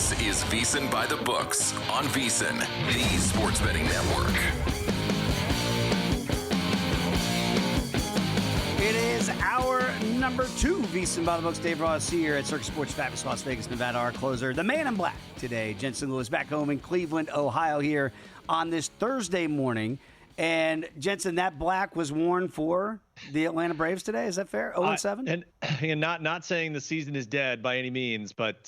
This is VSiN by the Books on VSiN, the sports betting network. It is hour number 2, VSiN by the Books. Dave Ross here at Circa Sports Fabulous Las Vegas, Nevada. Our closer, the man in black today, Jensen Lewis, back home in Cleveland, Ohio here on this Thursday morning. And Jensen, that black was worn for the Atlanta Braves today. Is that fair? 0-7? And not saying the season is dead by any means, but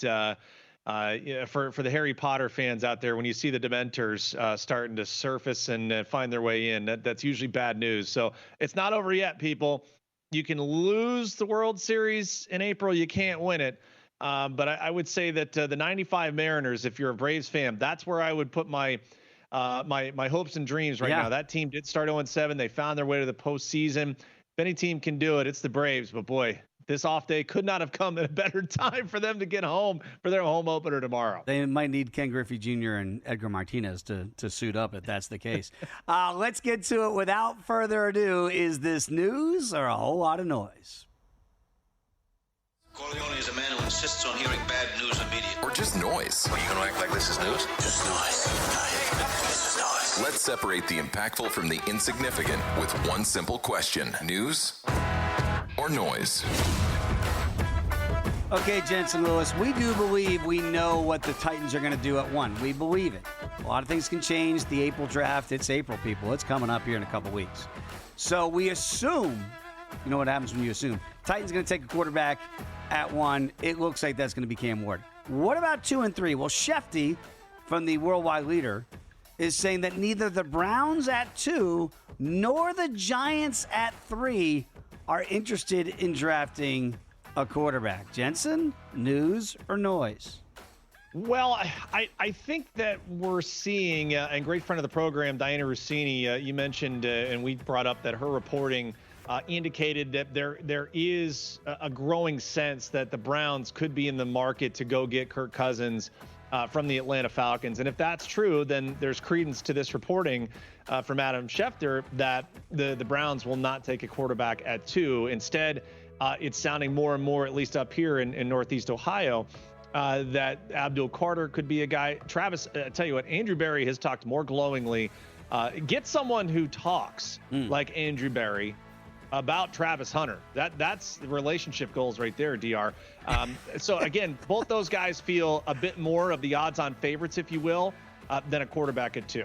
for the Harry Potter fans out there, when you see the Dementors starting to surface and find their way in, that's usually bad news. So it's not over yet, people. You can lose the World Series in April. You can't win it. But I would say that the 95 Mariners, if you're a Braves fan, that's where I would put my hopes and dreams right now. That team did start 0-7. They found their way to the postseason. If any team can do it, it's the Braves. But boy, this off day could not have come at a better time for them to get home for their home opener tomorrow. They might need Ken Griffey Jr. and Edgar Martinez to suit up if that's the case. Let's get to it. Without further ado, is this news or a whole lot of noise? Corleone is a man who insists on hearing bad news immediately. Or just noise. Are you going to act like this is news? Just noise. This is noise. Let's separate the impactful from the insignificant with one simple question. News or noise? Okay, Jensen Lewis, we do believe we know what the Titans are going to do at 1. We believe it. A lot of things can change. The April draft, it's April, people. It's coming up here in a couple weeks. So we assume, you know what happens when you assume, Titans going to take a quarterback at 1. It looks like that's going to be Cam Ward. What about 2 and 3? Well, Shefty from the Worldwide Leader is saying that neither the Browns at 2 nor the Giants at 3 are interested in drafting a quarterback. Jensen, news or noise? Well, I think that we're seeing, and great friend of the program, Diana Rossini, you mentioned, and we brought up that her reporting indicated that there is a growing sense that the Browns could be in the market to go get Kirk Cousins from the Atlanta Falcons. And if that's true, then there's credence to this reporting from Adam Schefter that the Browns will not take a quarterback at 2. Instead, it's sounding more and more, at least up here in Northeast Ohio, that Abdul Carter could be a guy. Travis, I tell you what, Andrew Berry has talked more glowingly. Get someone who talks like Andrew Berry about Travis Hunter. That's the relationship goals right there, DR. So again, both those guys feel a bit more of the odds-on favorites, if you will, than a quarterback at 2.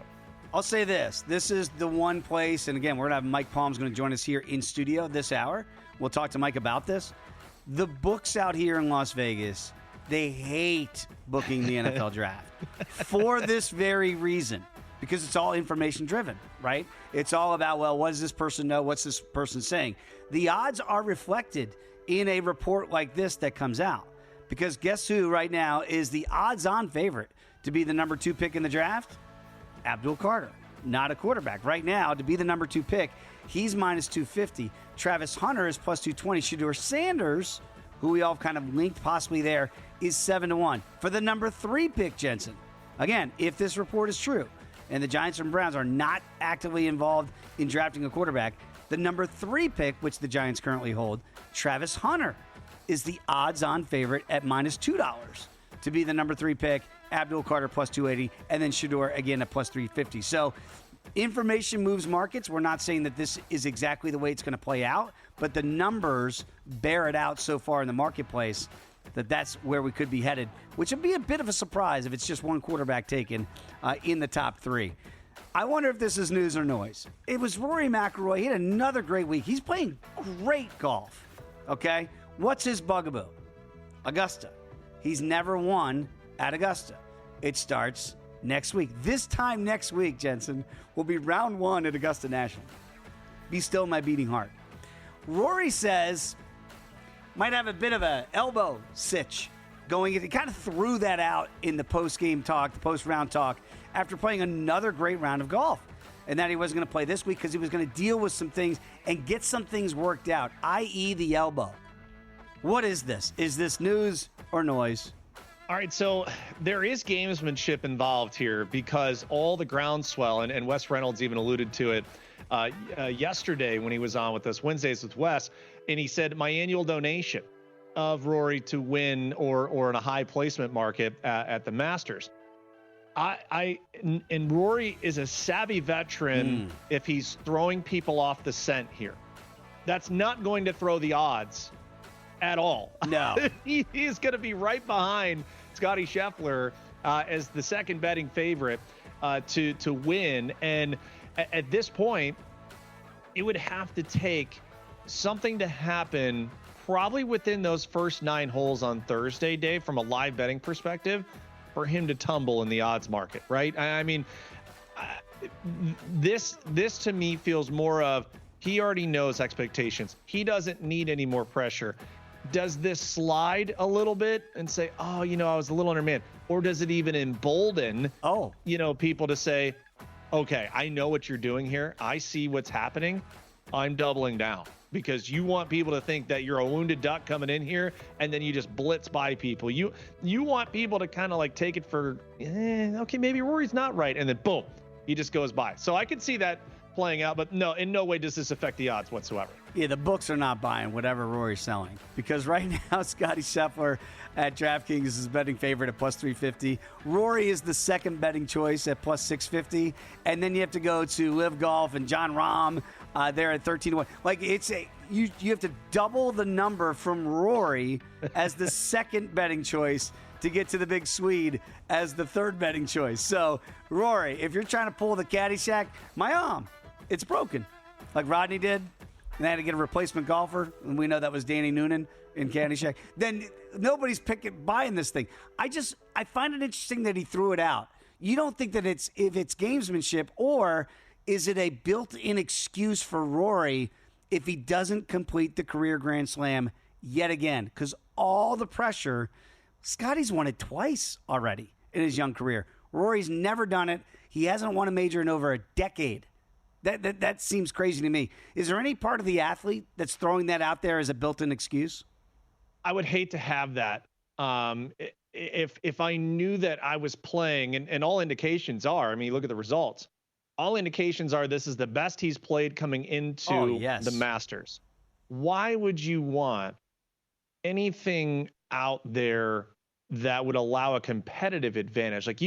I'll say this. This is the one place, and again, we're going to have Mike Palm's going to join us here in studio this hour. We'll talk to Mike about this. The books out here in Las Vegas, they hate booking the NFL draft for this very reason, because it's all information driven, right? It's all about, well, what does this person know? What's this person saying? The odds are reflected in a report like this that comes out, because guess who right now is the odds-on favorite to be the number 2 pick in the draft? Abdul Carter, not a quarterback. Right now, to be the number 2 pick, he's minus 250. Travis Hunter is plus 220. Shedeur Sanders, who we all kind of linked possibly there, is 7-1. For the number 3 pick, Jensen, again, if this report is true, and the Giants and Browns are not actively involved in drafting a quarterback, the number 3 pick, which the Giants currently hold, Travis Hunter, is the odds-on favorite at minus $2 to be the number 3 pick. Abdul Carter plus 280, and then Shedeur again at plus 350. So information moves markets. We're not saying that this is exactly the way it's going to play out, but the numbers bear it out so far in the marketplace that that's where we could be headed, which would be a bit of a surprise if it's just one quarterback taken in the top 3. I wonder if this is news or noise. It was Rory McIlroy. He had another great week. He's playing great golf, okay? What's his bugaboo? Augusta. He's never won at Augusta. It starts next week. This time next week, Jensen, will be round 1 at Augusta National. Be still my beating heart. Rory says might have a bit of a elbow sitch going in. He kind of threw that out in the post-game talk, the post-round talk, after playing another great round of golf. And that he wasn't going to play this week because he was going to deal with some things and get some things worked out, i.e. the elbow. What is this? Is this news or noise? All right, so there is gamesmanship involved here because all the groundswell, and Wes Reynolds even alluded to it yesterday when he was on with us, Wednesdays with Wes, and he said, my annual donation of Rory to win or in a high placement market at the Masters. And Rory is a savvy veteran if he's throwing people off the scent here. That's not going to throw the odds at all. No. He is going to be right behind Scottie Scheffler as the second betting favorite to win. And at this point, it would have to take something to happen probably within those first 9 holes on Thursday, Dave, from a live betting perspective, for him to tumble in the odds market, right? I mean, this to me feels more of he already knows expectations. He doesn't need any more pressure. Does this slide a little bit and say, oh, I was a little undermanned? Or does it even embolden, people to say, okay, I know what you're doing here. I see what's happening. I'm doubling down. Because you want people to think that you're a wounded duck coming in here and then you just blitz by people. You want people to kind of like take it for, okay, maybe Rory's not right. And then boom, he just goes by. So I could see that playing out, but no, in no way does this affect the odds whatsoever. Yeah, the books are not buying whatever Rory's selling because right now Scottie Scheffler at DraftKings is betting favorite at plus 350. Rory is the second betting choice at plus 650, and then you have to go to Live Golf and John Rahm there at 13-1. Like you have to double the number from Rory as the second betting choice to get to the big Swede as the third betting choice. So Rory, if you're trying to pull the Caddyshack, my arm, it's broken, like Rodney did. And they had to get a replacement golfer, and we know that was Danny Noonan in Caddyshack. Then nobody's buying this thing. I find it interesting that he threw it out. You don't think that if it's gamesmanship, or is it a built-in excuse for Rory if he doesn't complete the career Grand Slam yet again? Because all the pressure, Scottie's won it twice already in his young career. Rory's never done it. He hasn't won a major in over a decade. That seems crazy to me. Is there any part of the athlete that's throwing that out there as a built-in excuse? I would hate to have that. If I knew that I was playing, and all indications are, I mean, look at the results. All indications are this is the best he's played coming into the Masters. Why would you want anything out there that would allow a competitive advantage? Like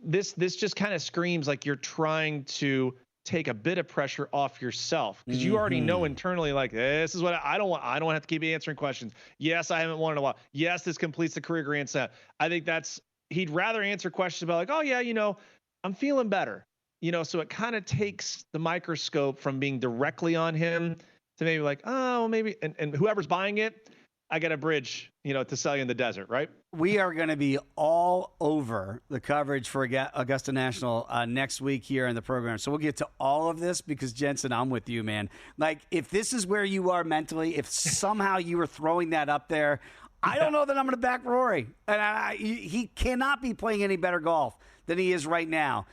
this just kind of screams like you're trying to take a bit of pressure off yourself because you already know internally, like, this is what I don't want. I don't have to keep answering questions. Yes, I haven't won in a while. Yes, this completes the career Grand Slam. I think he'd rather answer questions about like, oh yeah, I'm feeling better. So it kind of takes the microscope from being directly on him to maybe like, oh, maybe, and whoever's buying it, I got a bridge, to sell you in the desert, right? We are going to be all over the coverage for Augusta National next week here in the program. So we'll get to all of this because, Jensen, I'm with you, man. Like, if this is where you are mentally, if somehow you were throwing that up there, I don't know that I'm going to back Rory. And he cannot be playing any better golf than he is right now.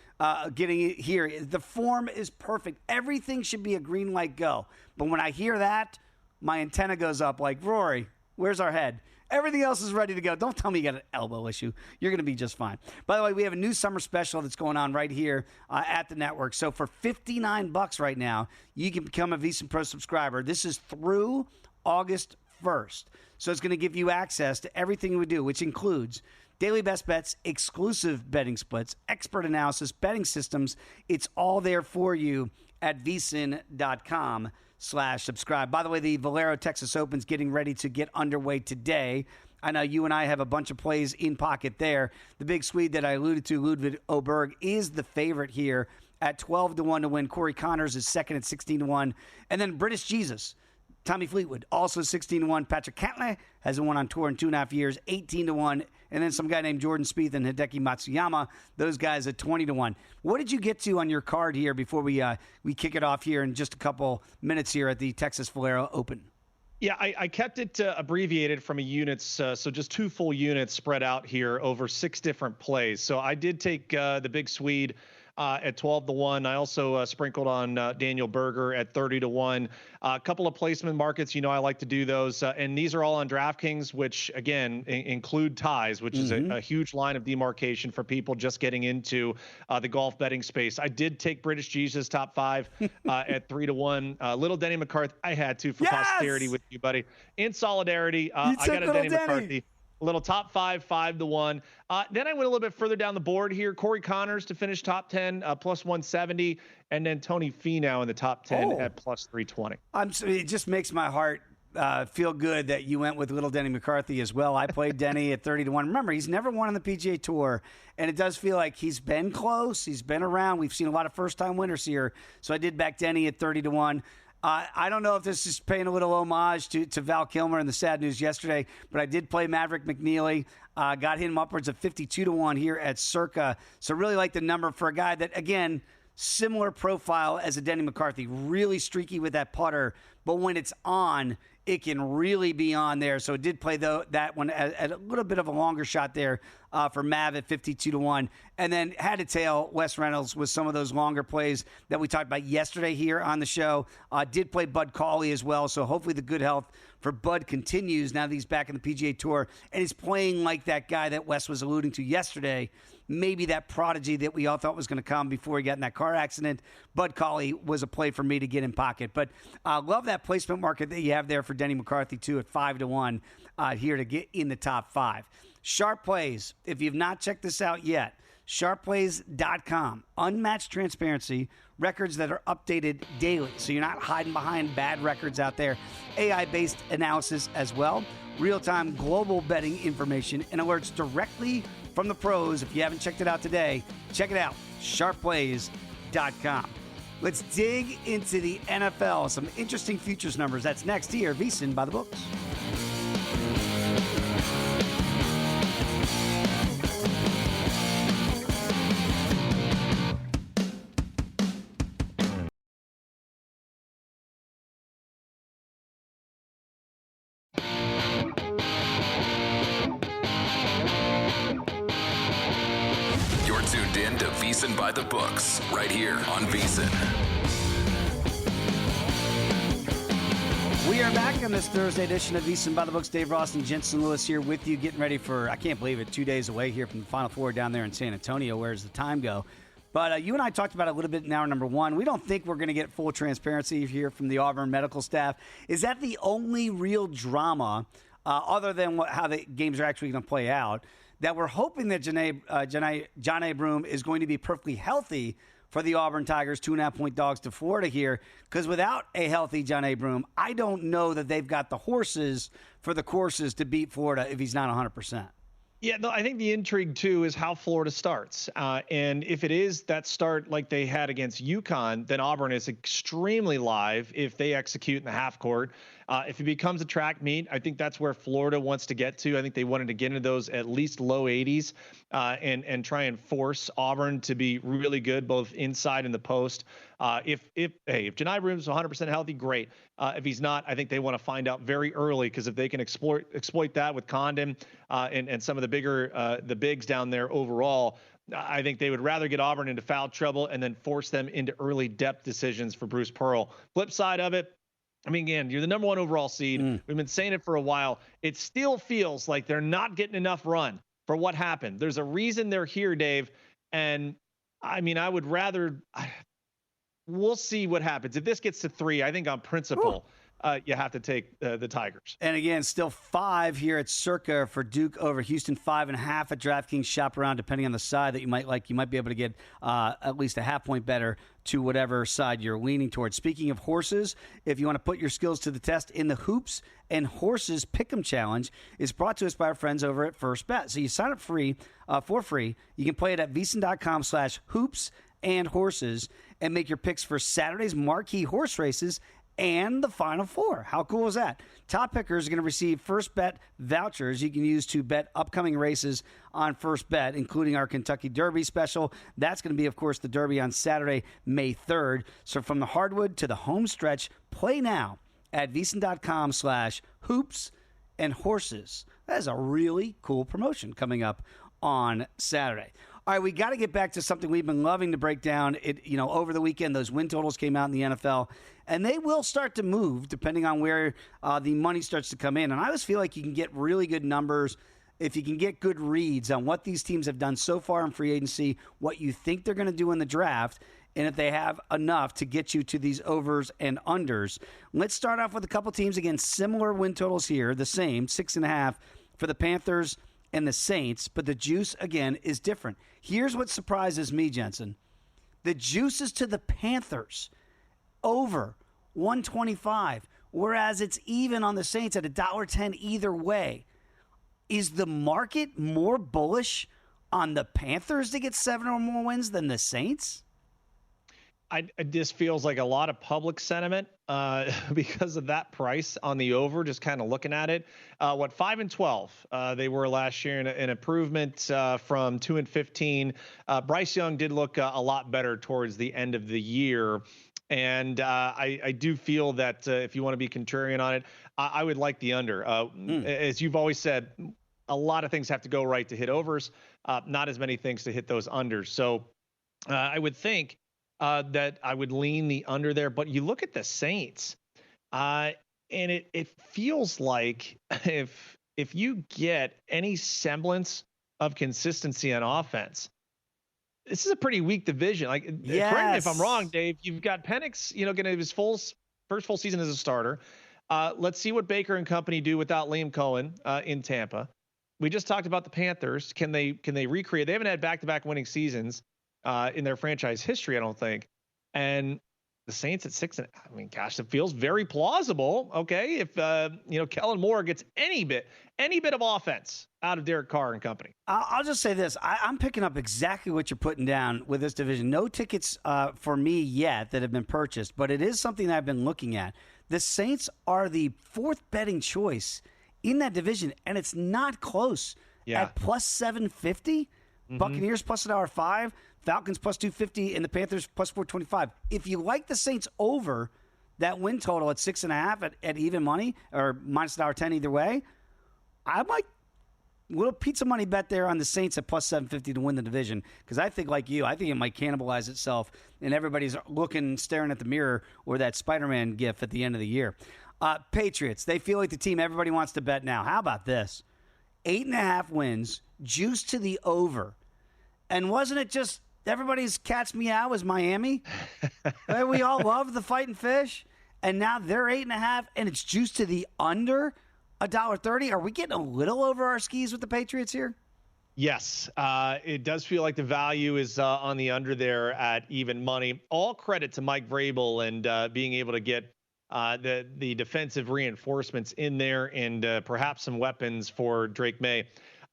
Getting it here. The form is perfect. Everything should be a green light go. But when I hear that, my antenna goes up like, Rory, where's our head? Everything else is ready to go. Don't tell me you got an elbow issue. You're going to be just fine. By the way, we have a new summer special that's going on right here at the network. So for $59 right now, you can become a VSiN Pro subscriber. This is through August 1st. So it's going to give you access to everything we do, which includes daily best bets, exclusive betting splits, expert analysis, betting systems. It's all there for you at vsin.com/subscribe. By the way, the Valero Texas Open's getting ready to get underway today. I know you and I have a bunch of plays in pocket there. The big Swede that I alluded to, Ludwig Oberg, is the favorite here at 12-1 to win. Corey Connors is second at 16-1. And then British Jesus, Tommy Fleetwood, also 16-1. Patrick Cantlay hasn't won on tour in 2.5 years, 18-1. And then some guy named Jordan Spieth and Hideki Matsuyama, those guys at 20-1. What did you get to on your card here before we kick it off here in just a couple minutes here at the Texas Valero Open? Yeah, I kept it abbreviated from a units, so just 2 full units spread out here over 6 different plays. So I did take the big Swede at 12-1. I also sprinkled on Daniel Berger at 30-1. A couple of placement markets, I like to do those. And these are all on DraftKings, which, again, include ties, which is a huge line of demarcation for people just getting into the golf betting space. I did take British Jesus top 5 at 3-1. Little Denny McCarthy, I had to for posterity with you, buddy. In solidarity, I got a Denny McCarthy. A little top 5, 5-1. Then I went a little bit further down the board here. Corey Connors to finish top 10, plus 170. And then Tony Finau in the top 10 at plus 320. It just makes my heart feel good that you went with little Denny McCarthy as well. I played Denny at 30-1. Remember, he's never won on the PGA Tour, and it does feel like he's been close. He's been around. We've seen a lot of first-time winners here. So I did back Denny at 30-1. I don't know if this is paying a little homage to Val Kilmer and the sad news yesterday, but I did play Maverick McNeely. Got him upwards of 52-1 here at Circa. So really like the number for a guy that, again, similar profile as a Denny McCarthy. Really streaky with that putter, but when it's on, it can really be on there. So it did play that one at a little bit of a longer shot there for Mav at 52-1. And then had to tail Wes Reynolds with some of those longer plays that we talked about yesterday here on the show. Did play Bud Cauley as well. So hopefully the good health for Bud continues now that he's back in the PGA Tour. And he's playing like that guy that Wes was alluding to yesterday. Maybe that prodigy that we all thought was going to come before he got in that car accident. Bud Cauley was a play for me to get in pocket. But love that placement market that you have there for Denny McCarthy, too, at 5-1 here to get in the top 5. Sharp Plays, if you've not checked this out yet, sharpplays.com. Unmatched transparency, records that are updated daily, so you're not hiding behind bad records out there. AI-based analysis as well. Real-time global betting information and alerts directly from the pros. If you haven't checked it out today, check it out, sharpplays.com. Let's dig into the NFL. Some interesting futures numbers. That's next here, VSiN by the books. Tuned in to VSiN by the books, right here on VSiN. We are back on this Thursday edition of VSiN by the books. Dave, Ross, and Jensen Lewis here with you, getting ready for, I can't believe it, 2 days away here from the Final Four down there in San Antonio. Where does the time go? But you and I talked about it a little bit in hour number 1. We don't think we're going to get full transparency here from the Auburn medical staff. Is that the only real drama, other than how the games are actually going to play out, that we're hoping that John A. Broome is going to be perfectly healthy for the Auburn Tigers, 2.5-point dogs to Florida here? Because without a healthy John A. Broome, I don't know that they've got the horses for the courses to beat Florida if he's not 100%. Yeah, no, I think the intrigue, too, is how Florida starts. And if it is that start like they had against UConn, then Auburn is extremely live if they execute in the half court. If it becomes a track meet, I think that's where Florida wants to get to. I think they wanted to get into those at least low 80s and try and force Auburn to be really good, both inside and the post. If Johni Broome's 100% healthy, great. If he's not, I think they want to find out very early, because if they can exploit that with Condon and some of the bigs down there overall, I think they would rather get Auburn into foul trouble and then force them into early depth decisions for Bruce Pearl. Flip side of it, I mean, again, you're the number 1 overall seed. We've been saying it for a while. It still feels like they're not getting enough run for what happened. There's a reason they're here, Dave. And I mean, I would rather, we'll see what happens. If this gets to 3, I think on principle, you have to take the Tigers. And again, still 5 here at Circa for Duke over Houston, 5.5 at DraftKings. Shop around depending on the side that you might like. You might be able to get at least a half-point better to whatever side you're leaning towards. Speaking of horses, if you want to put your skills to the test in the Hoops and Horses Pick'em Challenge, is brought to us by our friends over at First Bet. So you sign up for free. You can play it at VSiN.com/hoops and horses and make your picks for Saturday's marquee horse races and the Final Four. How cool is that? Top pickers are going to receive First Bet vouchers you can use to bet upcoming races on First Bet, including our Kentucky Derby special. That's going to be, of course, the Derby on Saturday, May 3rd. So from the hardwood to the home stretch, play now at VSiN.com/hoops and horses. That is a really cool promotion coming up on Saturday. All right, we got to get back to something we've been loving to break down. Over the weekend, those win totals came out in the NFL, and they will start to move depending on where the money starts to come in. And I always feel like you can get really good numbers if you can get good reads on what these teams have done so far in free agency, what you think they're going to do in the draft, and if they have enough to get you to these overs and unders. Let's start off with a couple teams. Again, similar win totals here, the same, 6.5 for the Panthers and the Saints, but the juice, again, is different. Here's what surprises me, Jensen. The juice is to the Panthers over 125, whereas it's even on the Saints at $1.10 either way. Is the market more bullish on the Panthers to get 7 or more wins than the Saints? This feels like a lot of public sentiment because of that price on the over, just kind of looking at it. 5-12 they were last year, an improvement from 2-15. Bryce Young did look a lot better towards the end of the year. And I do feel that if you want to be contrarian on it, I would like the under. As you've always said, a lot of things have to go right to hit overs, not as many things to hit those unders. So I would think that I would lean the under there, but you look at the Saints, and it feels like if you get any semblance of consistency on offense, this is a pretty weak division. Like, correct me if I'm wrong, Dave. You've got Penix, getting his first full season as a starter. Let's see what Baker and company do without Liam Cohen in Tampa. We just talked about the Panthers. Can they recreate? They haven't had back-to-back winning seasons in their franchise history, I don't think. And the Saints at 6, gosh, it feels very plausible. Okay, if Kellen Moore gets any bit of offense out of Derek Carr and company. I'll just say this: I'm picking up exactly what you're putting down with this division. No tickets for me yet that have been purchased, but it is something that I've been looking at. The Saints are the 4th betting choice in that division, and it's not close. At plus 750. Buccaneers plus $1.05, Falcons plus 250, and the Panthers plus 425. If you like the Saints over that win total at 6.5 at even money or minus $1.10 either way, I might little pizza money bet there on the Saints at plus 750 to win the division, because I think, like you, I think it might cannibalize itself and everybody's staring at the mirror or that Spider-Man gif at the end of the year. Patriots, they feel like the team everybody wants to bet now. How about this? 8.5 wins, juice to the over. And wasn't it just everybody's cat's meow was Miami? We all love the Fighting Fish. And now they're 8.5, and it's juice to the under $1.30. Are we getting a little over our skis with the Patriots here? Yes, it does feel like the value is on the under there at even money. All credit to Mike Vrabel and being able to get the defensive reinforcements in there and perhaps some weapons for Drake May.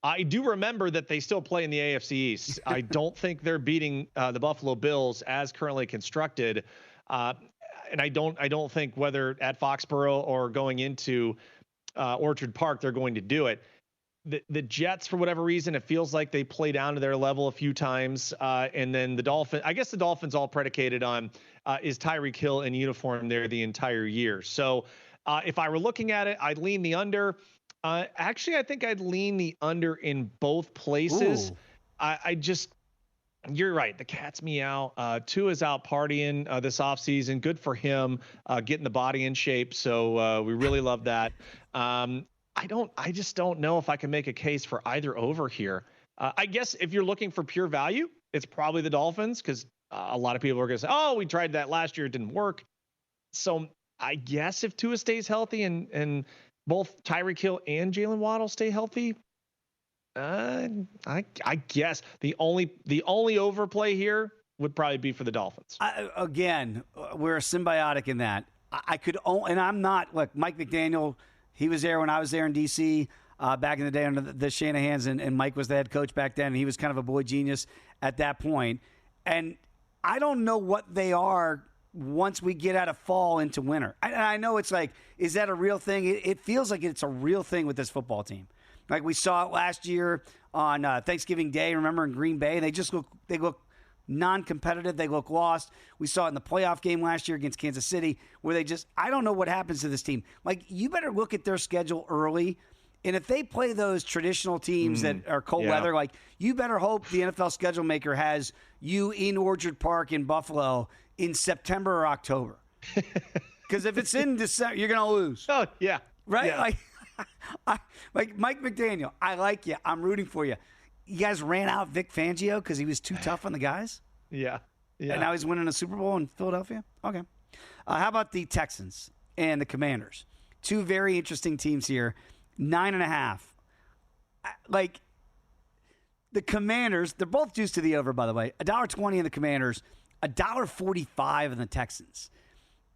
I do remember that they still play in the AFC East. I don't think they're beating the Buffalo Bills as currently constructed. And I don't think whether at Foxborough or going into Orchard Park, they're going to do it. The Jets, for whatever reason, it feels like they play down to their level a few times. And then the Dolphins, I guess the Dolphins all predicated on is Tyreek Hill in uniform there the entire year. So if I were looking at it, I'd lean the under. Actually, I think I'd lean the under in both places. You're right. The cat's meow. Tua's out partying this offseason. Good for him, getting the body in shape. So we really love that. I just don't know if I can make a case for either over here. I guess if you're looking for pure value, it's probably the Dolphins, because a lot of people are going to say, oh, we tried that last year. It didn't work. So I guess if Tua stays healthy and both Tyreek Hill and Jalen Waddle stay healthy, I guess the only overplay here would probably be for the Dolphins. Again, we're symbiotic in that. I could only, and I'm not, look, Mike McDaniel, he was there when I was there in D.C. Back in the day under the Shanahans, and Mike was the head coach back then, and he was kind of a boy genius at that point. And I don't know what they are once we get out of fall into winter. I know it's like, is that a real thing? It feels like it's a real thing with this football team. Like we saw it last year on Thanksgiving Day, remember, in Green Bay. They look non-competitive. They look lost. We saw it in the playoff game last year against Kansas City where I don't know what happens to this team. Like, you better look at their schedule early And if they play those traditional teams that are cold weather, like you better hope the NFL schedule maker has you in Orchard Park in Buffalo in September or October. Because if it's in December, you're going to lose. Oh, yeah. Right? Yeah. Like Mike McDaniel, I like you. I'm rooting for you. You guys ran out Vic Fangio because he was too tough on the guys? Yeah. And now he's winning a Super Bowl in Philadelphia? Okay. How about the Texans and the Commanders? Two very interesting teams here. 9.5. Like, the Commanders, they're both juiced to the over, by the way. $1.20 in the Commanders, $1.45 in the Texans.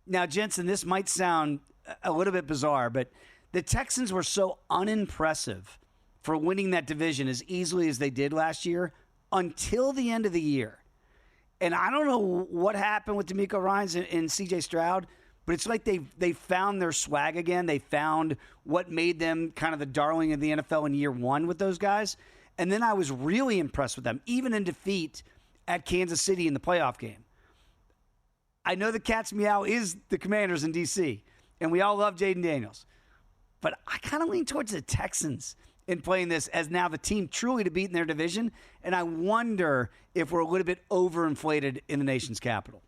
Now, Jensen, this might sound a little bit bizarre, but the Texans were so unimpressive for winning that division as easily as they did last year until the end of the year. And I don't know what happened with D'Amico Ryans and C.J. Stroud, but it's like they found their swag again. They found what made them kind of the darling of the NFL in year one with those guys. And then I was really impressed with them, even in defeat at Kansas City in the playoff game. I know the cat's meow is the Commanders in D.C., and we all love Jaden Daniels. But I kind of lean towards the Texans in playing this as now the team truly to beat in their division. And I wonder if we're a little bit overinflated in the nation's capital.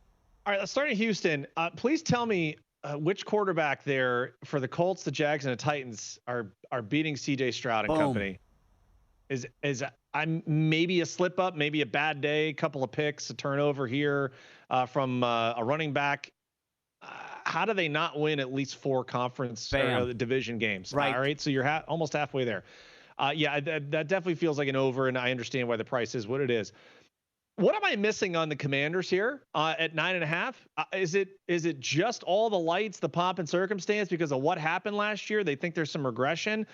All right, let's start in Houston. Please tell me which quarterback there for the Colts, the Jags, and the Titans are beating C.J. Stroud and company. Is I'm maybe a slip up, maybe a bad day, a couple of picks, a turnover here from a running back. How do they not win at least 4 conference or division games? Right. All right, so you're almost halfway there. That definitely feels like an over, and I understand why the price is what it is. What am I missing on the Commanders here at 9.5? Is it just all the lights, the pomp and circumstance because of what happened last year? They think there's some regression.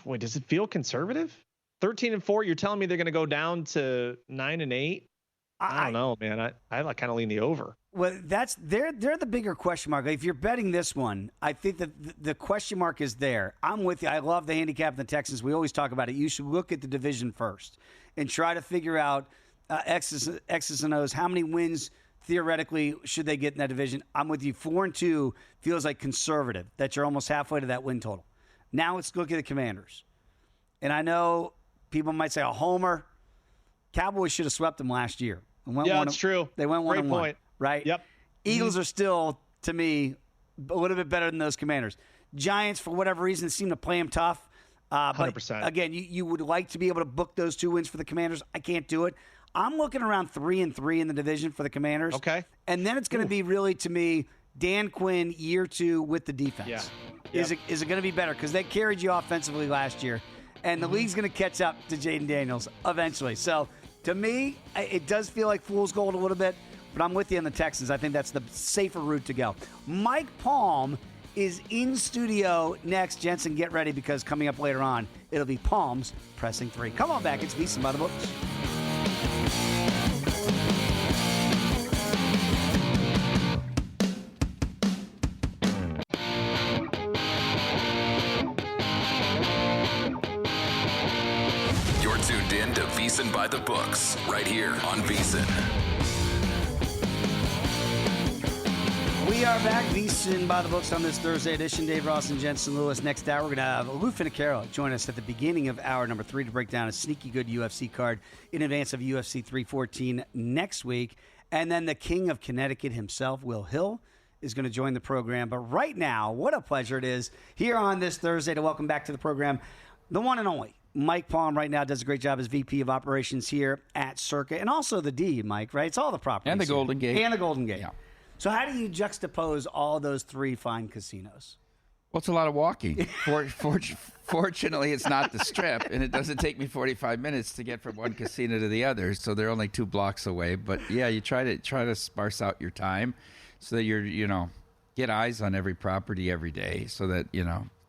Wait, does it feel conservative? 13-4. You're telling me they're going to go down to 9-8? I don't know, man. I kind of lean the over. Well, they're the bigger question mark. If you're betting this one, I think that the question mark is there. I'm with you. I love the handicap in the Texans. We always talk about it. You should look at the division first and try to figure out X's and O's. How many wins theoretically should they get in that division? I'm with you. 4-2 feels like conservative, that you're almost halfway to that win total. Now let's look at the Commanders. And I know people might say a homer. Cowboys should have swept them last year. That's true. They went 1-1. Great point. Right? Yep. Eagles are still, to me, a little bit better than those Commanders. Giants, for whatever reason, seem to play them tough. 100%. But again, you would like to be able to book those 2 wins for the Commanders. I can't do it. I'm looking around 3-3 in the division for the Commanders. Okay. And then it's going to be really, to me, Dan Quinn year 2 with the defense. Yeah. Is it going to be better? Because they carried you offensively last year. And the league's going to catch up to Jaden Daniels eventually. So, to me, it does feel like fool's gold a little bit, but I'm with you on the Texans. I think that's the safer route to go. Mike Palm is in studio next. Jensen, get ready because coming up later on, it'll be Palm's Pressing 3. Come on back. It's VSiN by the Books. Tuned in to VSiN by the Books, right here on VSiN. We are back, VSiN by the Books on this Thursday edition. Dave Ross and Jensen Lewis. Next hour, we're going to have Lou Finicaro join us at the beginning of hour number 3 to break down a sneaky good UFC card in advance of UFC 314 next week. And then the king of Connecticut himself, Will Hill, is going to join the program. But right now, what a pleasure it is here on this Thursday to welcome back to the program the one and only Mike Palm. Right now does a great job as VP of Operations here at Circa, and also the D, Mike, right? It's all the properties. And the Golden Gate. And the Golden Gate. Yeah. So how do you juxtapose all those 3 fine casinos? Well, it's a lot of walking. Fortunately, it's not the Strip, and it doesn't take me 45 minutes to get from one casino to the other, so they're only 2 blocks away. But, yeah, you try to sparse out your time so that you're, get eyes on every property every day so that,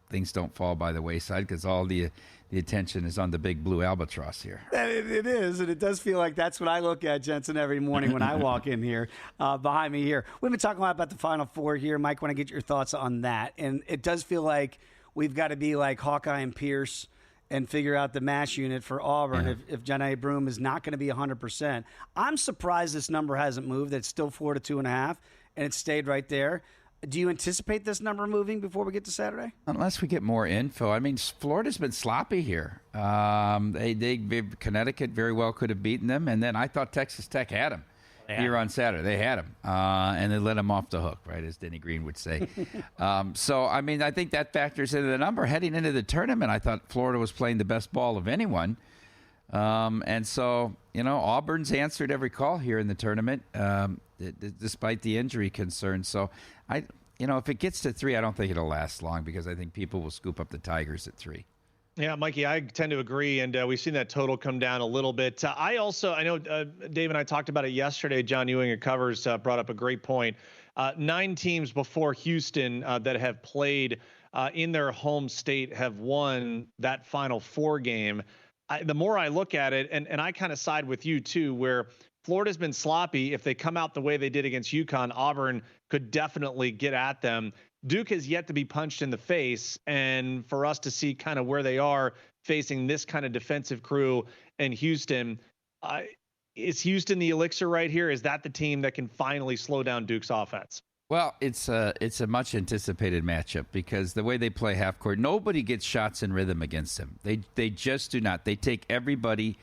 things don't fall by the wayside because all the attention is on the big blue albatross here. It is, and it does feel like that's what I look at, Jensen, every morning when I walk in here, behind me here. We've been talking a lot about the Final Four here. Mike, want to get your thoughts on that. And it does feel like we've got to be like Hawkeye and Pierce and figure out the mash unit for Auburn if Johni Broome is not going to be 100%. I'm surprised this number hasn't moved. It's still 4 to 2.5, and it stayed right there. Do you anticipate this number moving before we get to Saturday? Unless we get more info. I mean, Florida's been sloppy here. Connecticut very well could have beaten them, and then I thought Texas Tech had them here on Saturday. They had them, and they let them off the hook, right, as Denny Green would say. So, I mean, I think that factors into the number. Heading into the tournament, I thought Florida was playing the best ball of anyone. And so, Auburn's answered every call here in the tournament, despite the injury concerns. So, if it gets to 3, I don't think it'll last long because I think people will scoop up the Tigers at 3. Yeah, Mikey, I tend to agree, and we've seen that total come down a little bit. I know Dave and I talked about it yesterday. John Ewing at Covers brought up a great point. 9 teams before Houston that have played in their home state have won that Final Four game. The more I look at it, and I kind of side with you too, where Florida's been sloppy. If they come out the way they did against UConn, Auburn could definitely get at them. Duke has yet to be punched in the face, and for us to see kind of where they are facing this kind of defensive crew in Houston, is Houston the elixir right here? Is that the team that can finally slow down Duke's offense? Well, it's a much anticipated matchup because the way they play half court, nobody gets shots in rhythm against them. They just do not. They take everybody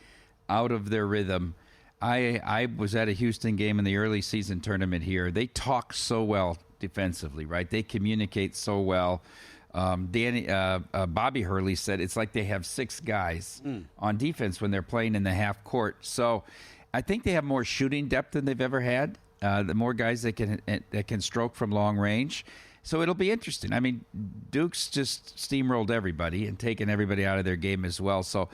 out of their rhythm. I was at a Houston game in the early season tournament here. They talk so well defensively, right? They communicate so well. Bobby Hurley said it's like they have 6 guys on defense when they're playing in the half court. So I think they have more shooting depth than they've ever had. The more guys that can stroke from long range. So it'll be interesting. I mean, Duke's just steamrolled everybody and taken everybody out of their game as well. So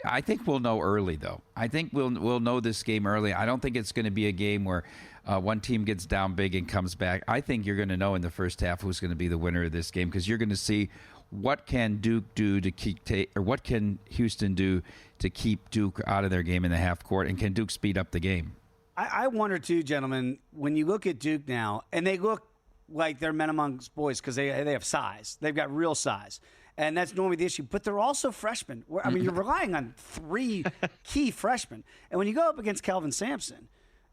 I think we'll know early, though. I think we'll know this game early. I don't think it's going to be a game where one team gets down big and comes back. I think you're going to know in the first half who's going to be the winner of this game because you're going to see what can Duke do to what can Houston do to keep Duke out of their game in the half court, and can Duke speed up the game? I wonder, too, gentlemen, when you look at Duke now, and they look like they're men amongst boys because they have size. They've got real size. And that's normally the issue. But they're also freshmen. I mean, you're relying on 3 key freshmen. And when you go up against Kelvin Sampson,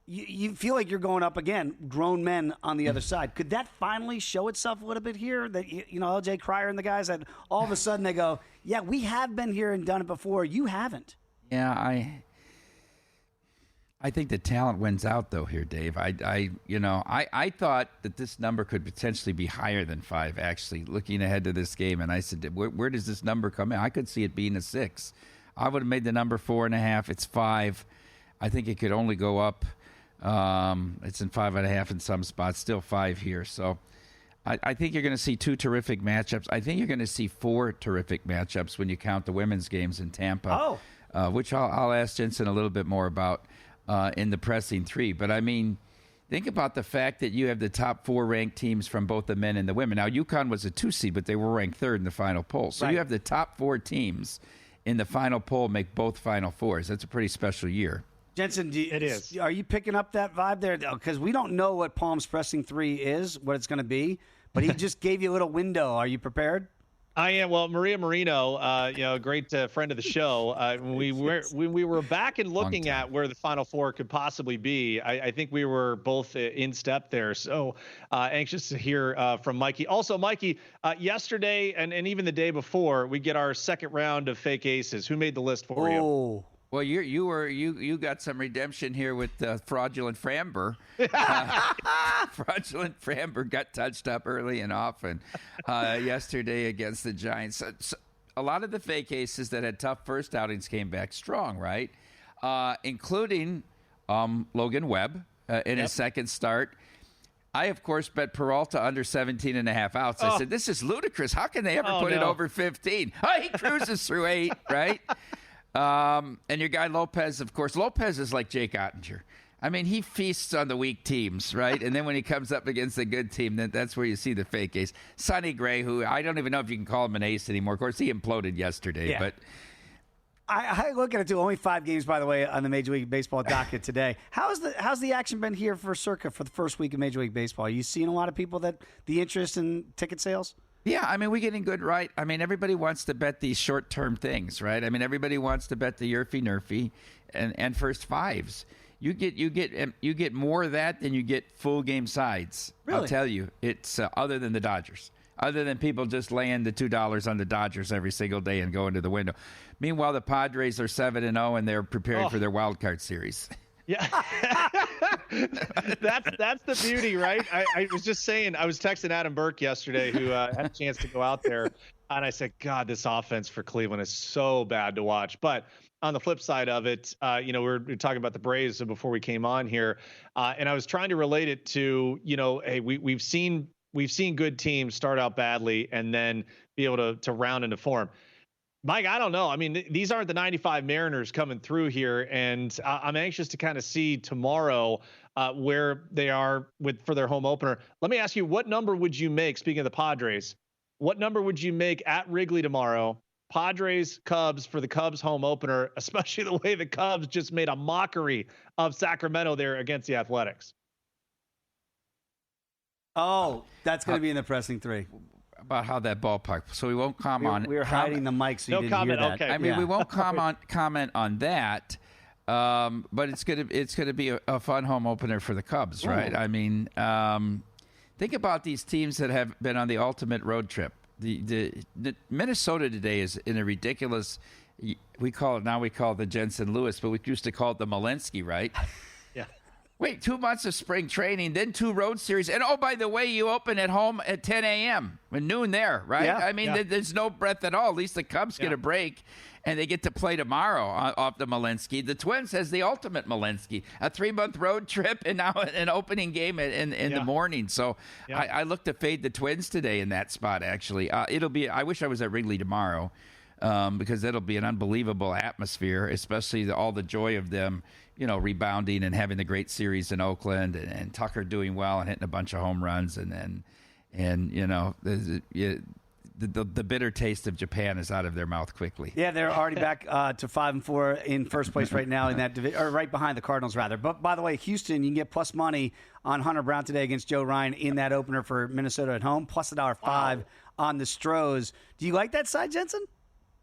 you feel like you're going up, again, grown men on the other side. Could that finally show itself a little bit here? That, L.J. Cryer and the guys, that all of a sudden they go, yeah, we have been here and done it before. You haven't. Yeah, I think the talent wins out, though, here, Dave. I thought that this number could potentially be higher than 5, actually, looking ahead to this game. And I said, where does this number come in? I could see it being a 6. I would have made the number 4.5. It's 5. I think it could only go up. It's in 5.5 in some spots, still 5 here. So I think you're going to see 2 terrific matchups. I think you're going to see 4 terrific matchups when you count the women's games in Tampa, which I'll ask Jensen a little bit more about. In the pressing 3. But, I mean, think about the fact that you have the top 4 ranked teams from both the men and the women. Now, UConn was a 2 seed, but they were ranked 3rd in the final poll. So you have the top 4 teams in the final poll make both Final Fours. That's a pretty special year. Jensen, it is. Are you picking up that vibe there? Because we don't know what Palm's pressing 3 is, what it's going to be. But he just gave you a little window. Are you prepared? I am. Well, Maria Marino, a great friend of the show. When we were back and looking at where the Final Four could possibly be, I think we were both in step there. So anxious to hear from Mikey. Also, Mikey, yesterday and even the day before, we get our second round of fake aces. Who made the list for you? Well, you got some redemption here with fraudulent Framber. Fraudulent Framber got touched up early and often yesterday against the Giants. So a lot of the fake aces that had tough first outings came back strong, right? Including Logan Webb in his second start. I, of course, bet Peralta under 17.5 outs. I said, this is ludicrous. How can they ever put it over 15? Oh, he cruises through 8, right? And your guy Lopez, of course. Lopez is like Jake Ottinger. I mean, he feasts on the weak teams, right? And then when he comes up against a good team, that's where you see the fake ace. Sonny Gray, who I don't even know if you can call him an ace anymore. Of course, he imploded yesterday. Yeah. But I look at it, too. Only 5 games, by the way, on the Major League Baseball docket today. How's the action been here for Circa for the first week of Major League Baseball? Are you seeing a lot of people the interest in ticket sales? Yeah, I mean, we're getting good, right? I mean, everybody wants to bet these short-term things, right? I mean, everybody wants to bet the Yerfy Nerfy and first fives. You get more of that than you get full game sides. Really? I'll tell you. It's other than the Dodgers. Other than people just laying the $2 on the Dodgers every single day and going to the window. Meanwhile, the Padres are 7-0 and they're preparing for their wild card series. Yeah, that's the beauty, right? I was just saying, I was texting Adam Burke yesterday, who had a chance to go out there, and I said, God, this offense for Cleveland is so bad to watch. But on the flip side of it, we're talking about the Braves before we came on here, and I was trying to relate it to, hey, we've seen good teams start out badly and then be able to round into form. Mike, I don't know. I mean, these aren't the 95 Mariners coming through here, and I'm anxious to kind of see tomorrow where they are for their home opener. Let me ask you, what number would you make, speaking of the Padres, what number would you make at Wrigley tomorrow, Padres, Cubs, for the Cubs home opener, especially the way the Cubs just made a mockery of Sacramento there against the Athletics? Oh, that's going to be in the pressing three. About how that ballpark. So we won't comment. We were hiding the mic, so you didn't comment. hear that. Okay. I mean, we won't comment on that. But it's gonna be a fun home opener for the Cubs, right? Ooh. I mean, think about these teams that have been on the ultimate road trip. The Minnesota today is in a ridiculous. We call it the Jensen Lewis, but we used to call it the Malinsky, right? Wait, 2 months of spring training, then 2 road series. And, oh, by the way, you open at home at 10 a.m. Noon there, right? Yeah, I mean, there's no breath at all. At least the Cubs get a break, and they get to play tomorrow off the Malinsky. The Twins has the ultimate Malinsky, a 3-month road trip and now an opening game in the morning. So I look to fade the Twins today in that spot, actually. I wish I was at Wrigley tomorrow because it'll be an unbelievable atmosphere, especially all the joy of them rebounding and having the great series in Oakland and Tucker doing well and hitting a bunch of home runs and the bitter taste of Japan is out of their mouth quickly. Yeah, they're already back to 5-4 in first place right now in that division, or right behind the Cardinals rather. But by the way, Houston, you can get plus money on Hunter Brown today against Joe Ryan in that opener for Minnesota at home, plus $1.05 on the Stros. Do you like that side, Jensen?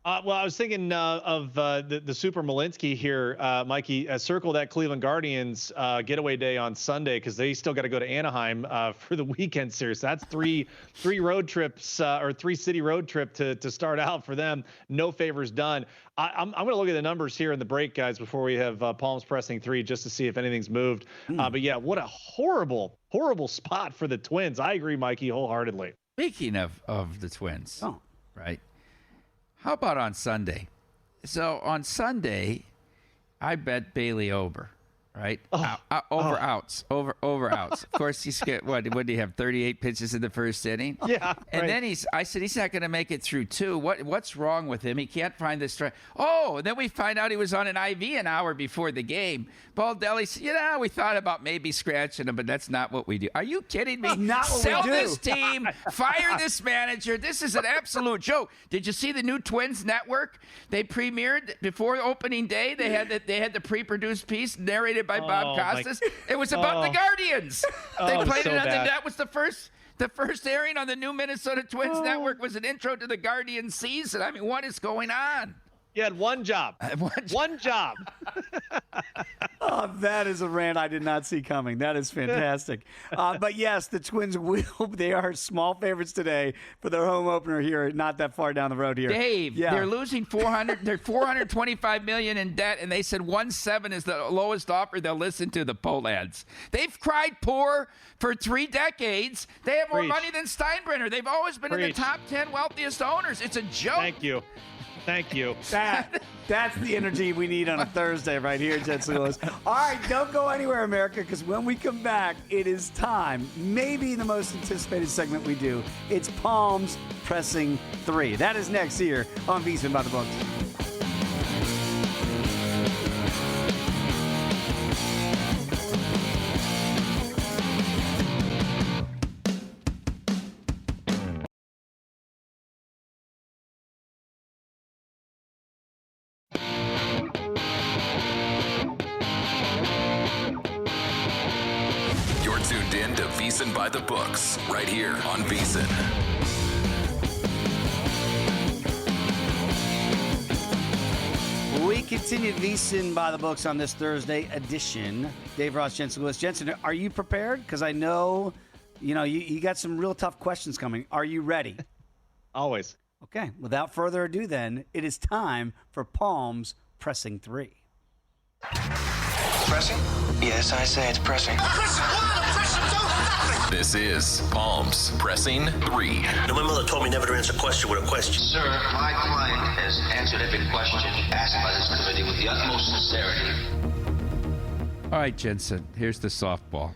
Well, I was thinking of the Super Malinsky here, Mikey. Circle that Cleveland Guardians getaway day on Sunday because they still got to go to Anaheim for the weekend series. So that's three road trips or 3-city road trip to start out for them. No favors done. I'm going to look at the numbers here in the break, guys, before we have Palms pressing 3 just to see if anything's moved. But yeah, what a horrible spot for the Twins. I agree, Mikey, wholeheartedly. Speaking of the Twins, right? How about on Sunday? So on Sunday, I bet Bailey over, right? Over outs. Of course, he's got, what did he have, 38 pitches in the first inning? Yeah. And then I said, he's not going to make it through 2. What's wrong with him? He can't find the strike. Oh, and then we find out he was on an IV an hour before the game. Baldelli said, we thought about maybe scratching him, but that's not what we do. Are you kidding me? Not what Sell we do. this team. Fire this manager. This is an absolute joke. Did you see the new Twins network? They premiered before opening day. They had the pre-produced piece narrated by Bob Costas. It was about the Guardians. They played it on that was the first airing on the new Minnesota Twins network was an intro to the Guardians season. I mean, what is going on? You had one job. One job. Oh, that is a rant I did not see coming. That is fantastic. But yes, the Twins they are small favorites today for their home opener here, not that far down the road here. Dave, they're losing they're $425 million in debt, and they said 1.7 is the lowest offer they'll listen to, the poll ads. They've cried poor for 3 decades. They have more money than Steinbrenner. They've always been in the top 10 wealthiest owners. It's a joke. Thank you. That's the energy we need on a Thursday right here, Jensen Lewis. All right, don't go anywhere, America, because when we come back, it is time, maybe the most anticipated segment we do. It's Palms Pressing 3. That is next here on VSiN by the Books. Tuned in to VSiN by the Books, right here on VSiN. We could Continued VSiN by the books on this Thursday edition. Dave, Ross, Jensen Lewis. Jensen, are you prepared? Because I know, you got some real tough questions coming. Are you ready? Always. Okay. Without further ado, then, it is time for Palms Pressing 3. Pressing? Yes, I say it's pressing. This is Palms Pressing 3. Now, my mother told me never to answer a question with a question. Sir, my client has answered every question asked by this committee with the utmost sincerity. All right, Jensen, here's the softball.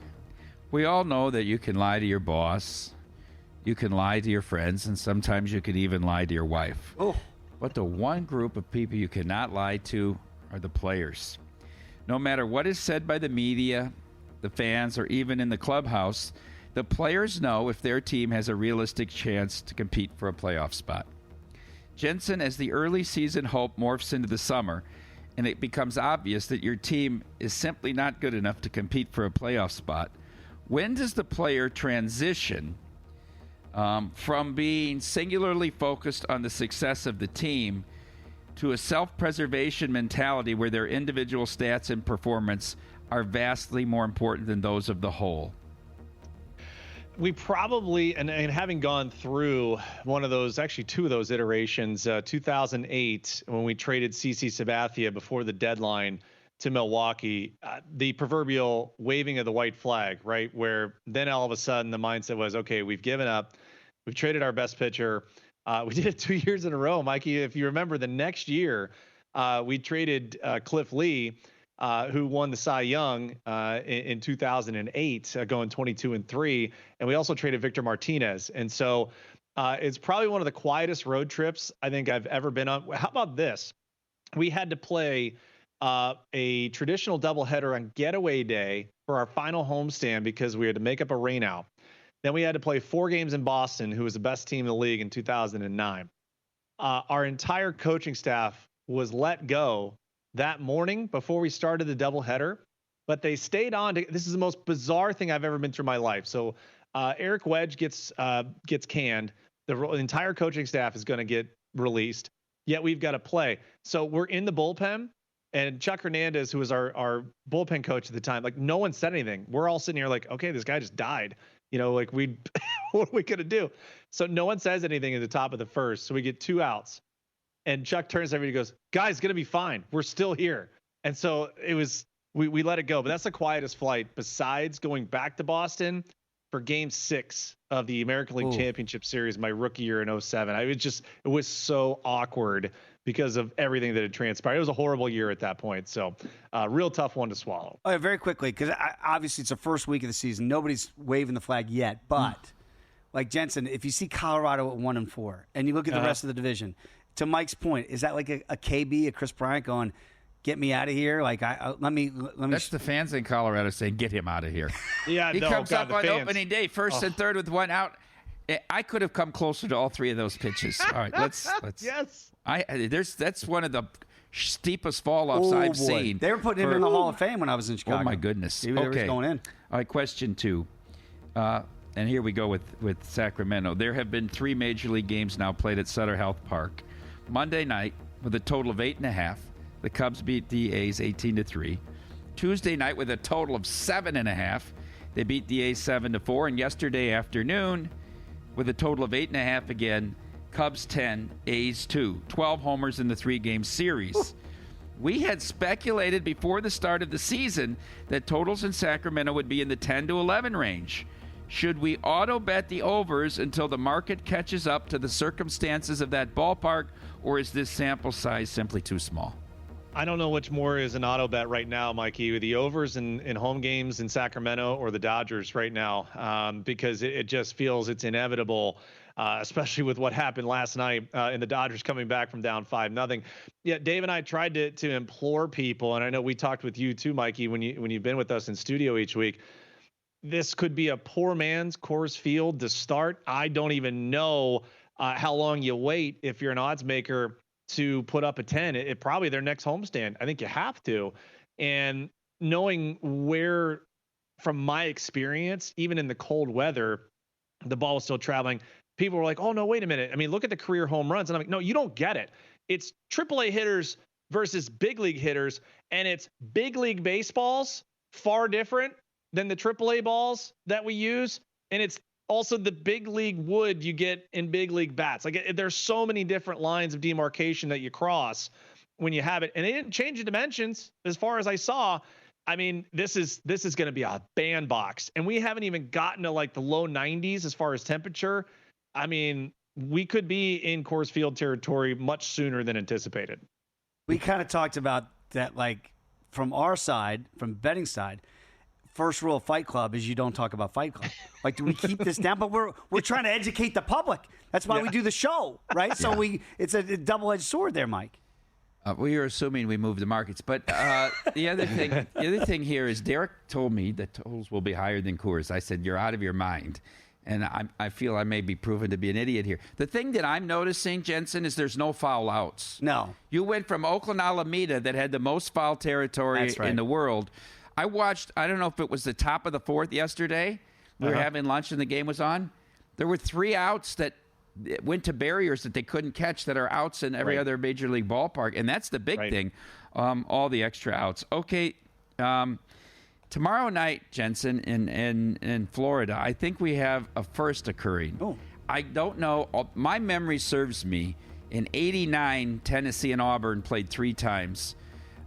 We all know that you can lie to your boss, you can lie to your friends, and sometimes you can even lie to your wife. Oh. But the one group of people you cannot lie to are the players. No matter what is said by the media, the fans, or even in the clubhouse, the players know if their team has a realistic chance to compete for a playoff spot. Jensen, as the early season hope morphs into the summer, and it becomes obvious that your team is simply not good enough to compete for a playoff spot, when does the player transition from being singularly focused on the success of the team to a self-preservation mentality where their individual stats and performance are vastly more important than those of the whole? We probably, and having gone through one of those, actually two of those iterations, 2008, when we traded CC Sabathia before the deadline to Milwaukee, the proverbial waving of the white flag, right? Where then all of a sudden the mindset was, okay, we've given up. We've traded our best pitcher. We did it 2 years in a row, Mikey. If you remember, the next year we traded Cliff Lee, who won the Cy Young in 2008, going 22-3, and we also traded Victor Martinez. And so it's probably one of the quietest road trips I think I've ever been on. How about this? We had to play a traditional doubleheader on getaway day for our final homestand because we had to make up a rainout. Then we had to play 4 games in Boston, who was the best team in the league in 2009. Our entire coaching staff was let go that morning before we started the doubleheader, but they stayed on. This is the most bizarre thing I've ever been through my life. So Eric Wedge gets canned. The entire coaching staff is going to get released, yet we've got to play. So we're in the bullpen, and Chuck Hernandez, who was our bullpen coach at the time, like, no one said anything. We're all sitting here like, okay, this guy just died. Like what are we going to do? So no one says anything at the top of the first. So we get 2 outs. And Chuck turns to everybody and goes, guys, going to be fine. We're still here. And so it was, we let it go. But that's the quietest flight besides going back to Boston for Game 6 of the American League Championship Series, my rookie year in 2007. It was so awkward because of everything that had transpired. It was a horrible year at that point. So real tough one to swallow. Oh, yeah, very quickly, because obviously it's the first week of the season. Nobody's waving the flag yet. But, like Jensen, if you see Colorado at 1-4 and you look at the rest of the division, to Mike's point, is that like a KB, a Chris Bryant going, get me out of here? Like, let me. That's the fans in Colorado saying, get him out of here. Yeah, he comes up on fans. opening day, first and third with 1 out. I could have come closer to all 3 of those pitches. All right, let's. Yes. That's one of the steepest fall-offs I've seen. They were putting him in the Hall of Fame when I was in Chicago. Oh, my goodness. He was going in. All right, question 2. And here we go with Sacramento. There have been 3 Major League games now played at Sutter Health Park. Monday night, with a total of 8.5, the Cubs beat the A's 18-3. Tuesday night, with a total of 7.5, they beat the A's 7-4. And yesterday afternoon, with a total of 8.5 again, Cubs 10, A's 2. 12 homers in the 3-game series. Ooh. We had speculated before the start of the season that totals in Sacramento would be in the 10 to 11 range. Should we auto bet the overs until the market catches up to the circumstances of that ballpark, or is this sample size simply too small? I don't know which more is an auto bet right now, Mikey, with the overs in home games in Sacramento or the Dodgers right now, because it just feels it's inevitable, especially with what happened last night and the Dodgers coming back from down 5-0. Yeah, Dave and I tried to implore people, and I know we talked with you too, Mikey, when you've been with us in studio each week. This could be a poor man's Coors Field to start. I don't even know how long you wait if you're an odds maker to put up a 10. It probably their next homestand. I think you have to. And knowing where, from my experience, even in the cold weather, the ball was still traveling. People were like, oh, no, wait a minute. I mean, look at the career home runs. And I'm like, no, you don't get it. It's AAA hitters versus big league hitters, and it's big league baseballs, far different than the AAA balls that we use, and it's also the big league wood you get in big league bats. Like, there's so many different lines of demarcation that you cross when you have it, and they didn't change the dimensions as far as I saw. I mean, this is going to be a bandbox, and we haven't even gotten to like the low 90s as far as temperature. I mean, we could be in Coors Field territory much sooner than anticipated. We kind of talked about that, like, from our side, from betting side. First rule of Fight Club is you don't talk about Fight Club. Like, do we keep this down? But we're trying to educate the public. That's why we do the show, right? So it's a double-edged sword there, Mike. Well, you're assuming we move the markets, but the other thing here is Derek told me that totals will be higher than Coors. I said, you're out of your mind, and I feel I may be proven to be an idiot here. The thing that I'm noticing, Jensen, is there's no foul outs. No. You went from Oakland, Alameda, that had the most foul territory in the world. I watched, I don't know if it was the top of the fourth yesterday. We were having lunch and the game was on. There were 3 outs that went to barriers that they couldn't catch that are outs in every other major league ballpark. And that's the big thing, all the extra outs. Okay, tomorrow night, Jensen, in Florida, I think we have a first occurring. Oh. I don't know. My memory serves me. In '89, Tennessee and Auburn played 3 times.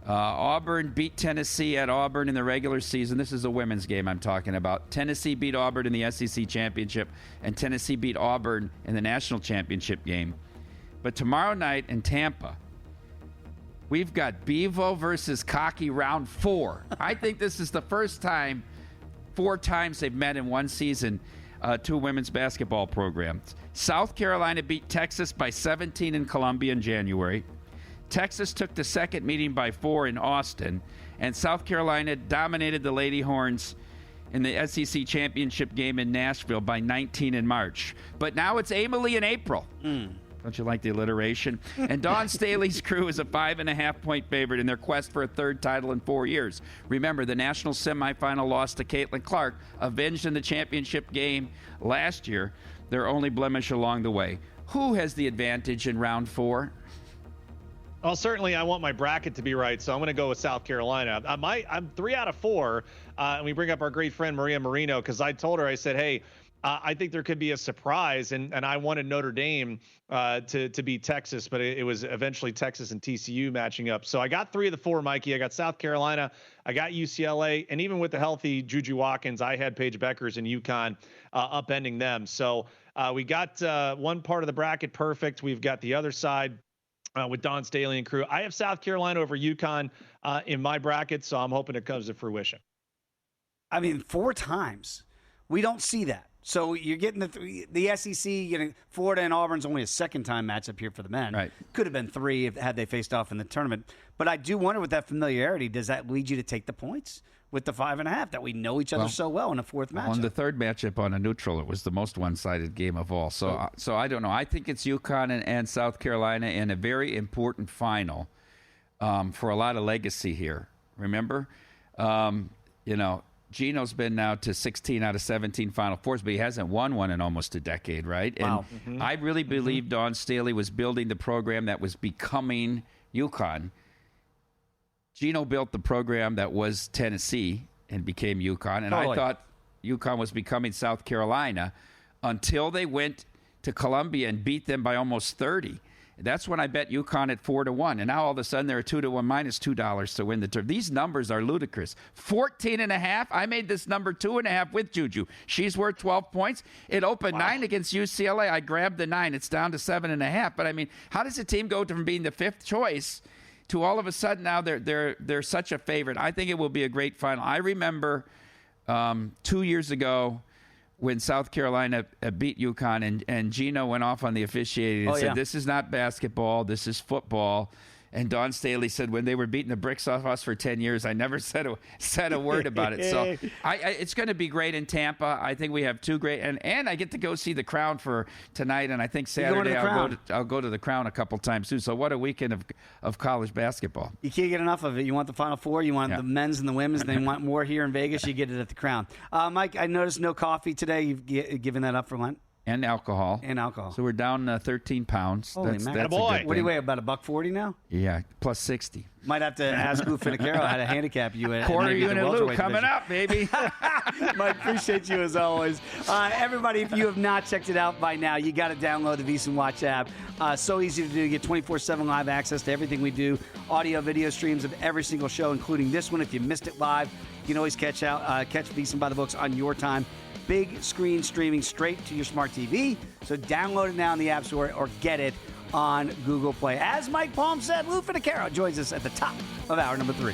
Auburn beat Tennessee at Auburn in the regular season. This is a women's game I'm talking about. Tennessee beat Auburn in the SEC championship, and Tennessee beat Auburn in the national championship game. But tomorrow night in Tampa, we've got Bevo versus Cocky round 4. I think this is the first time, 4 times they've met in one season, 2 women's basketball programs. South Carolina beat Texas by 17 in Columbia in January. Texas took the second meeting by 4 in Austin, and South Carolina dominated the Lady Horns in the SEC championship game in Nashville by 19 in March. But now it's Emily in April. Don't you like the alliteration? And Dawn Staley's crew is a 5.5-point favorite in their quest for a 3rd title in 4 years. Remember, the national semifinal loss to Caitlin Clark, avenged in the championship game last year, their only blemish along the way. Who has the advantage in round 4? Well, certainly I want my bracket to be right, so I'm going to go with South Carolina. I'm 3 out of 4, and we bring up our great friend Maria Marino, because I told her, I said, hey, I think there could be a surprise, and I wanted Notre Dame to beat Texas, but it was eventually Texas and TCU matching up. So I got 3 of the 4, Mikey. I got South Carolina, I got UCLA, and even with the healthy Juju Watkins, I had Paige Beckers and UConn upending them. So we got one part of the bracket perfect. We've got the other side with Dawn Staley and crew. I have South Carolina over UConn in my bracket, so I'm hoping it comes to fruition. I mean, 4 times. We don't see that. So you're getting the SEC, Florida and Auburn's only a 2nd-time matchup here for the men. Right. Could have been 3 had they faced off in the tournament. But I do wonder, with that familiarity, does that lead you to take the points with the 5.5 that we know each other so well in a 4th matchup? On the 3rd matchup on a neutral, it was the most one-sided game of all. So I don't know. I think it's UConn and South Carolina in a very important final for a lot of legacy here. Remember, Gino's been now to 16 out of 17 Final Fours, but he hasn't won one in almost a decade, right? Wow. And I really believe Dawn Staley was building the program that was becoming UConn. Gino built the program that was Tennessee and became UConn, and I thought UConn was becoming South Carolina until they went to Columbia and beat them by almost 30. That's when I bet UConn at 4-1, and now all of a sudden they're at 2-1 minus $2 to win the tournament. These numbers are ludicrous. 14.5. I made this number 2.5 with Juju. She's worth 12 points. It opened 9 against UCLA. I grabbed the 9. It's down to 7.5. But I mean, how does a team go from being the 5th choice to all of a sudden now they're such a favorite? I think it will be a great final. I remember 2 years ago when South Carolina beat UConn, and Gino went off on the officiating and said, this is not basketball, this is football. And Dawn Staley said, when they were beating the bricks off us for 10 years, I never said a word about it. So it's going to be great in Tampa. I think we have 2 great, and I get to go see the Crown for tonight, and I think Saturday I'll go to the Crown a couple times too. So what a weekend of college basketball. You can't get enough of it. You want the Final Four, you want the men's and the women's, and they want more here in Vegas, you get it at the Crown. Mike, I noticed no coffee today. You've given that up for Lent? And alcohol. So we're down 13 pounds. Holy That's mackerel. a good Boy. thing. What do you weigh, about $140 now? Yeah, plus 60. Might have to ask Lou Finicaro how to handicap you. Quarter maybe at the unit Lou welterweight coming division. up, baby. Mike, appreciate you as always. Everybody, if you have not checked it out by now, you got to download the VSiN Watch app. So easy to do. You get 24/7 live access to everything we do. Audio, video streams of every single show, including this one. If you missed it live, you can always catch VSiN by the books on your time. Big screen streaming straight to your smart TV. So download it now in the App Store or get it on Google Play. As Mike Palm said, Lou Finicaro joins us at the top of hour number 3.